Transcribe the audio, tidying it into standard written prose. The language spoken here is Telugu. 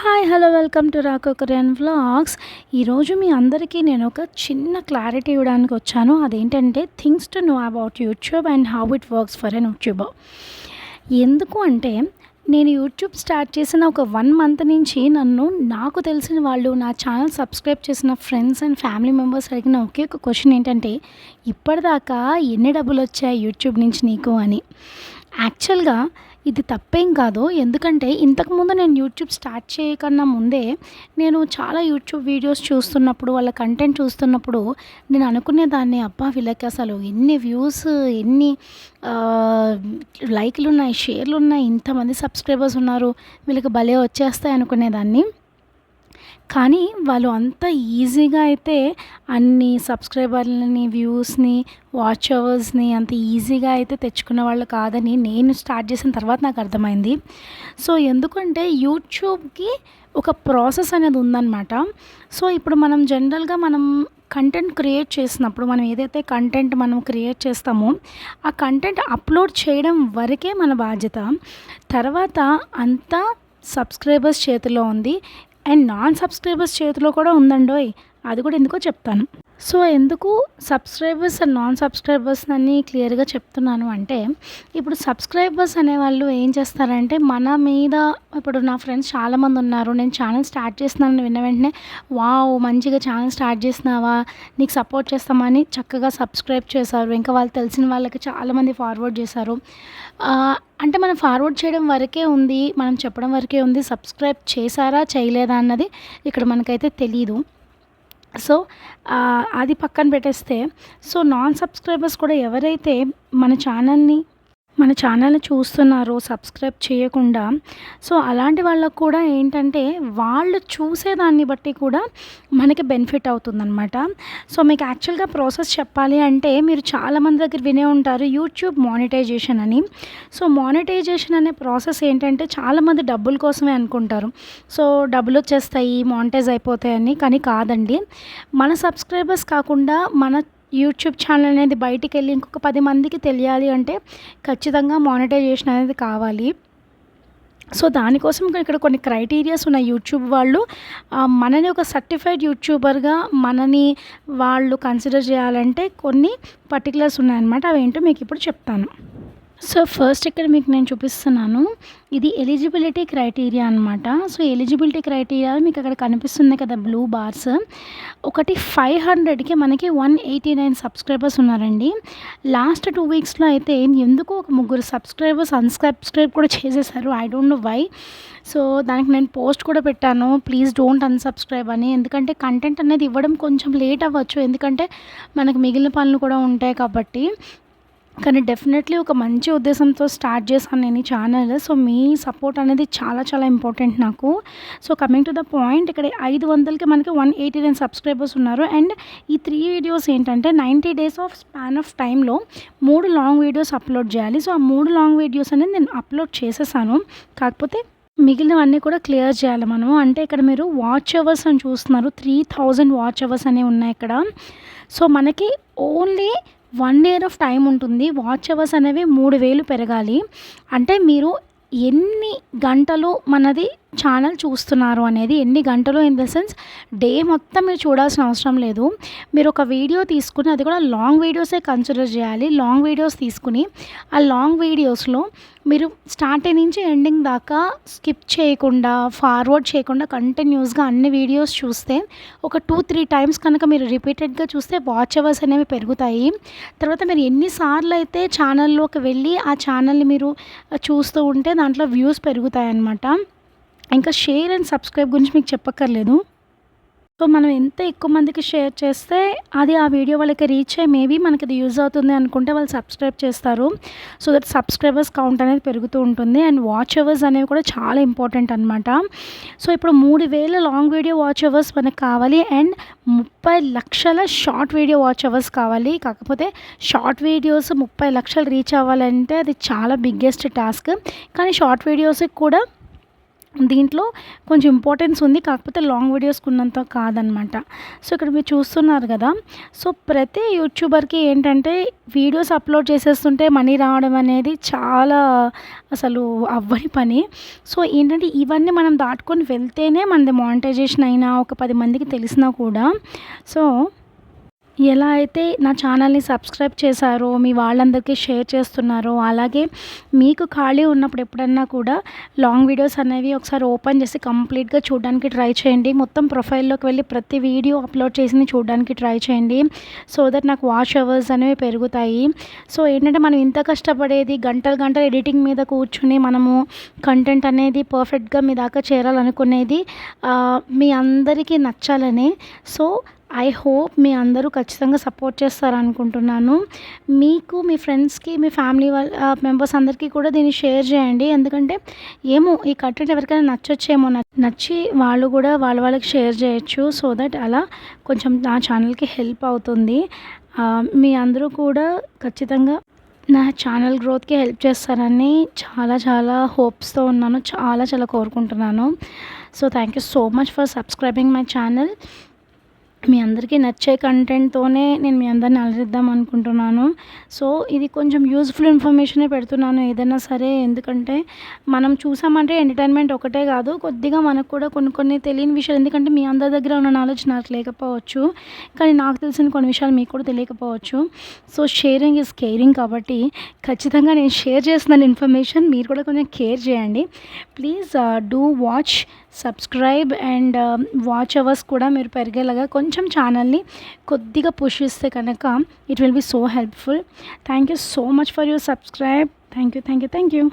Hi hello welcome to Rako Korean vlogs. ఈరోజు మీ అందరికీ నేను ఒక చిన్న క్లారిటీ ఇవ్వడానికి వచ్చాను. అదేంటంటే things to know about YouTube and how it works for an YouTuber. ఎందుకు అంటే నేను యూట్యూబ్ స్టార్ట్ చేసిన ఒక 1 మంత్ నుంచి నాకు తెలిసిన వాళ్ళు నా ఛానల్ సబ్స్క్రైబ్ చేసిన ఫ్రెండ్స్ అండ్ ఫ్యామిలీ మెంబర్స్ అడిగిన ఒకే ఒక క్వశ్చన్ ఏంటంటే, ఇప్పటిదాకా ఎన్ని డబ్బులు వచ్చాయి యూట్యూబ్ నుంచి నీకు అని. యాక్చువల్గా ఇది తప్పేం కాదు. ఎందుకంటే ఇంతకుముందు నేను యూట్యూబ్ స్టార్ట్ చేయకన్నా ముందే నేను చాలా యూట్యూబ్ వీడియోస్ చూస్తున్నప్పుడు, వాళ్ళ కంటెంట్ చూస్తున్నప్పుడు నేను అనుకునేదాన్ని, అబ్బా వీళ్ళకి అసలు ఎన్ని వ్యూస్, ఎన్ని లైక్లు ఉన్నాయి, షేర్లు ఉన్నాయి, ఇంతమంది సబ్స్క్రైబర్స్ ఉన్నారు, వీళ్ళకి భలే వచ్చేస్తాయి అనుకునేదాన్ని. కానీ వాళ్ళు అంత ఈజీగా అయితే అన్ని సబ్స్క్రైబర్లని, వ్యూస్ని, వాచ్ అవర్స్ని అంత ఈజీగా అయితే తెచ్చుకున్న వాళ్ళు కాదని నేను స్టార్ట్ చేసిన తర్వాత నాకు అర్థమైంది. సో ఎందుకంటే యూట్యూబ్కి ఒక ప్రాసెస్ అనేది ఉందన్నమాట. సో ఇప్పుడు మనం జనరల్గా కంటెంట్ క్రియేట్ చేసినప్పుడు మనం ఏదైతే కంటెంట్ మనం క్రియేట్ చేస్తామో ఆ కంటెంట్ అప్లోడ్ చేయడం వరకే మన బాధ్యత. తర్వాత అంతా సబ్స్క్రైబర్స్ చేతిలో ఉంది. అండ్ నాన్ సబ్స్క్రైబర్స్ చేతిలో కూడా ఉందండోయ్. అది కూడా ఎందుకో చెప్తాను. సో ఎందుకు సబ్స్క్రైబర్స్ అండ్ నాన్ సబ్స్క్రైబర్స్ అని క్లియర్గా చెప్తున్నాను అంటే, ఇప్పుడు సబ్స్క్రైబర్స్ అనేవాళ్ళు ఏం చేస్తారంటే మన మీద, ఇప్పుడు నా ఫ్రెండ్స్ చాలామంది ఉన్నారు, నేను ఛానల్ స్టార్ట్ చేస్తున్నాను విన్న వెంటనే వావ్ మంచిగా ఛానల్ స్టార్ట్ చేసినావా, నీకు సపోర్ట్ చేస్తామని చక్కగా సబ్స్క్రైబ్ చేశారు. ఇంకా వాళ్ళు తెలిసిన వాళ్ళకి చాలామంది ఫార్వర్డ్ చేశారు. అంటే మనం ఫార్వర్డ్ చేయడం వరకే ఉంది, మనం చెప్పడం వరకే ఉంది. సబ్స్క్రైబ్ చేశారా చేయలేదా అన్నది ఇక్కడ మనకైతే తెలీదు. సో అది పక్కన పెట్టేస్తే, సో నాన్ సబ్స్క్రైబర్స్ కూడా ఎవరైతే మన ఛానల్ని చూస్తున్నారో సబ్స్క్రైబ్ చేయకుండా, సో అలాంటి వాళ్ళకు కూడా ఏంటంటే వాళ్ళు చూసేదాన్ని బట్టి కూడా మనకి బెనిఫిట్ అవుతుందన్నమాట. సో మీకు యాక్చువల్గా ప్రాసెస్ చెప్పాలి అంటే, మీరు చాలామంది దగ్గర వినే ఉంటారు యూట్యూబ్ మానిటైజేషన్ అని. సో మానిటైజేషన్ అనే ప్రాసెస్ ఏంటంటే చాలామంది డబ్బుల కోసమే అనుకుంటారు. సో డబ్బులు వచ్చేస్తాయి, మానిటైజ్ అయిపోతాయని. కానీ కాదండి. మన సబ్స్క్రైబర్స్ కాకుండా మన యూట్యూబ్ ఛానల్ అనేది బయటికి వెళ్ళి ఇంకొక 10 మందికి తెలియాలి అంటే ఖచ్చితంగా మానిటైజేషన్ అనేది కావాలి. సో దానికోసం ఇక్కడ కొన్ని క్రైటీరియాస్ ఉన్నాయి. యూట్యూబ్ వాళ్ళు మనని ఒక సర్టిఫైడ్ యూట్యూబర్గా వాళ్ళు కన్సిడర్ చేయాలంటే కొన్ని పర్టికులర్స్ ఉన్నాయన్నమాట. అవేంటో మీకు ఇప్పుడు చెప్తాను. సో ఫస్ట్ ఇక్కడ మీకు నేను చూపిస్తున్నాను. ఇది ఎలిజిబిలిటీ క్రైటీరియా అనమాట. సో ఎలిజిబిలిటీ క్రైటీరియా మీకు అక్కడ కనిపిస్తుంది కదా బ్లూ బార్స్. ఒకటి 500కి మనకి 189 సబ్స్క్రైబర్స్ ఉన్నారండి. లాస్ట్ 2 వీక్స్లో అయితే ఎందుకో ఒక 3 సబ్స్క్రైబర్స్ అన్సబ్స్క్రైబ్ కూడా చేసేసారు. I don't know why. So దానికి నేను పోస్ట్ కూడా పెట్టాను, ప్లీజ్ డోంట్ అన్సబ్స్క్రైబ్ అని. ఎందుకంటే కంటెంట్ అనేది ఇవ్వడం కొంచెం లేట్ అవ్వచ్చు, ఎందుకంటే మనకు మిగిలిన పనులు కూడా ఉంటాయి కాబట్టి. కానీ డెఫినెట్లీ ఒక మంచి ఉద్దేశంతో స్టార్ట్ చేశాను నేను ఈ ఛానల్. సో మీ సపోర్ట్ అనేది చాలా చాలా ఇంపార్టెంట్ నాకు. So coming to the point, ఇక్కడ 500కి మనకి 189 సబ్స్క్రైబర్స్ ఉన్నారు. అండ్ ఈ 3 వీడియోస్ ఏంటంటే 90 డేస్ ఆఫ్ స్పాన్ ఆఫ్ టైంలో 3 లాంగ్ వీడియోస్ అప్లోడ్ చేయాలి. సో ఆ 3 లాంగ్ వీడియోస్ అనేది నేను అప్లోడ్ చేసేసాను. కాకపోతే మిగిలినవన్నీ కూడా క్లియర్ చేయాలి మనము. అంటే ఇక్కడ మీరు వాచ్ అవర్స్ అని చూస్తున్నారు, 3000 వాచ్ అవర్స్ అనేవి ఉన్నాయి ఇక్కడ. సో మనకి ఓన్లీ 1 ఇయర్ ఆఫ్ టైం ఉంటుంది. వాచ్ అవర్స్ అనేవి 3000 పెరగాలి. అంటే మీరు ఎన్ని గంటలు మనది ఛానల్ చూస్తున్నారు అనేది, ఎన్ని గంటలు ఇన్ ద సెన్స్ డే మొత్తం మీరు చూడాల్సిన అవసరం లేదు. మీరు ఒక వీడియో తీసుకుని, అది కూడా లాంగ్ వీడియోసే కన్సిడర్ చేయాలి. లాంగ్ వీడియోస్ తీసుకుని ఆ లాంగ్ వీడియోస్లో మీరు స్టార్టింగ్ నుంచి ఎండింగ్ దాకా స్కిప్ చేయకుండా, ఫార్వర్డ్ చేయకుండా కంటిన్యూస్గా అన్ని వీడియోస్ చూస్తే, ఒక 2-3 టైమ్స్ కనుక మీరు రిపీటెడ్గా చూస్తే వాచ్ అవర్స్ అనేవి పెరుగుతాయి. తర్వాత మీరు ఎన్నిసార్లు అయితే ఛానల్లోకి వెళ్ళి ఆ ఛానల్ని మీరు చూస్తూ ఉంటే దాంట్లో వ్యూస్ పెరుగుతాయి అన్నమాట. ఇంకా షేర్ అండ్ సబ్స్క్రైబ్ గురించి మీకు చెప్పక్కర్లేదు. సో మనం ఎంత ఎక్కువ మందికి షేర్ చేస్తే అది ఆ వీడియో వాళ్ళకి రీచ్ అయ్యి మేబీ మనకి అది యూజ్ అవుతుంది అనుకుంటే వాళ్ళు సబ్స్క్రైబ్ చేస్తారు. సో దట్ సబ్స్క్రైబర్స్ కౌంట్ అనేది పెరుగుతూ ఉంటుంది. అండ్ వాచ్ అవర్స్ అనేవి కూడా చాలా ఇంపార్టెంట్ అనమాట. సో ఇప్పుడు 3000 లాంగ్ వీడియో వాచ్ అవర్స్ మనకు కావాలి. అండ్ 30 లక్షల షార్ట్ వీడియో వాచ్ అవర్స్ కావాలి. కాకపోతే షార్ట్ వీడియోస్ 30 లక్షలు రీచ్ అవ్వాలంటే అది చాలా బిగ్గెస్ట్ టాస్క్. కానీ షార్ట్ వీడియోస్కి కూడా దీంట్లో కొంచెం ఇంపార్టెన్స్ ఉంది. కాకపోతే లాంగ్ వీడియోస్‌కి ఉన్నంత కాదనమాట. సో, ఇక్కడ మీరు చూస్తున్నారు గదా! సో, ప్రతి యూట్యూబర్‌కి ఏంటంటే వీడియోస్ అప్‌లోడ్ చేసేస్తుంటే మనీ రావడం అనేది చాలా అసలు అవ్వని పని. సో, ఏంటంటే ఇవన్నీ మనం దాటుకొని వెళ్తేనే మనది మానిటైజేషన్ అయినా, ఒక 10 మందికి తెలిసినా కూడా సో ఎలా అయితే నా ఛానల్‌ని సబ్స్క్రైబ్ చేశారో, మీ వాళ్ళందరికీ షేర్ చేస్తున్నారో, అలాగే మీకు ఖాళీ ఉన్నప్పుడు ఎప్పుడన్నా కూడా లాంగ్ వీడియోస్ అనేవి ఒకసారి ఓపెన్ చేసి కంప్లీట్‌గా చూడడానికి ట్రై చేయండి. మొత్తం ప్రొఫైల్‌లోకి వెళ్ళి ప్రతి వీడియో అప్‌లోడ్ చేసింది చూడడానికి ట్రై చేయండి. సో దట్ నాకు వాచ్ అవర్స్ అనేవి పెరుగుతాయి. సో ఏంటంటే మనం ఇంత కష్టపడేది గంటలు గంటలు ఎడిటింగ్ మీద కూర్చొని మనము కంటెంట్ అనేది పర్ఫెక్ట్‌గా మీ దాకా చేరాలనుకునేది మీ అందరికీ నచ్చాలనే. సో ఐ హోప్ మీ అందరూ ఖచ్చితంగా సపోర్ట్ చేస్తారనుకుంటున్నాను. మీకు, మీ ఫ్రెండ్స్‌కి, మీ ఫ్యామిలీ మెంబర్స్ అందరికీ కూడా దీన్ని షేర్ చేయండి. ఎందుకంటే ఏమో ఈ కంటెంట్ ఎవరికైనా నచ్చొచ్చేమో, నచ్చి వాళ్ళు కూడా వాళ్ళకి షేర్ చేయొచ్చు. సో దట్ అలా కొంచెం నా ఛానల్‌కి హెల్ప్ అవుతుంది. మీ అందరూ కూడా ఖచ్చితంగా నా ఛానల్ గ్రోత్‌కి హెల్ప్ చేస్తారని చాలా చాలా హోప్స్‌తో ఉన్నాను. చాలా కోరుకుంటున్నాను. So thank you so much for subscribing my channel. మీ అందరికీ నచ్చే కంటెంట్‌తోనే నేను మీ అందరిని అలరిద్దాం అనుకుంటున్నాను. సో, ఇది కొంచెం యూజ్‌ఫుల్ ఇన్ఫర్మేషనే పెడుతున్నాను ఏదైనా సరే. ఎందుకంటే, మనం చూసామంటే ఎంటర్‌టైన్‌మెంట్ ఒకటే కాదు, కొద్దిగా మనకు కూడా కొన్ని తెలియని విషయాలు ఎందుకంటే, మీ అందరి దగ్గర ఉన్న నాలెడ్జ్ నాకు లేకపోవచ్చు. కానీ నాకు తెలిసిన కొన్ని విషయాలు మీకు కూడా తెలియకపోవచ్చు. సో, షేరింగ్ ఈజ్ కేరింగ్ కాబట్టి ఖచ్చితంగా నేను షేర్ చేస్తున్నాను ఇన్ఫర్మేషన్. మీరు కూడా కొంచెం కేర్ చేయండి. Please do watch, subscribe and watch hours కూడా మీరు పెరిగేలాగా కొంచెం ఛానల్ని కొద్దిగా పుష్ ఇస్తే కనుక it will be so helpful. Thank you so much for your subscribe. Thank you.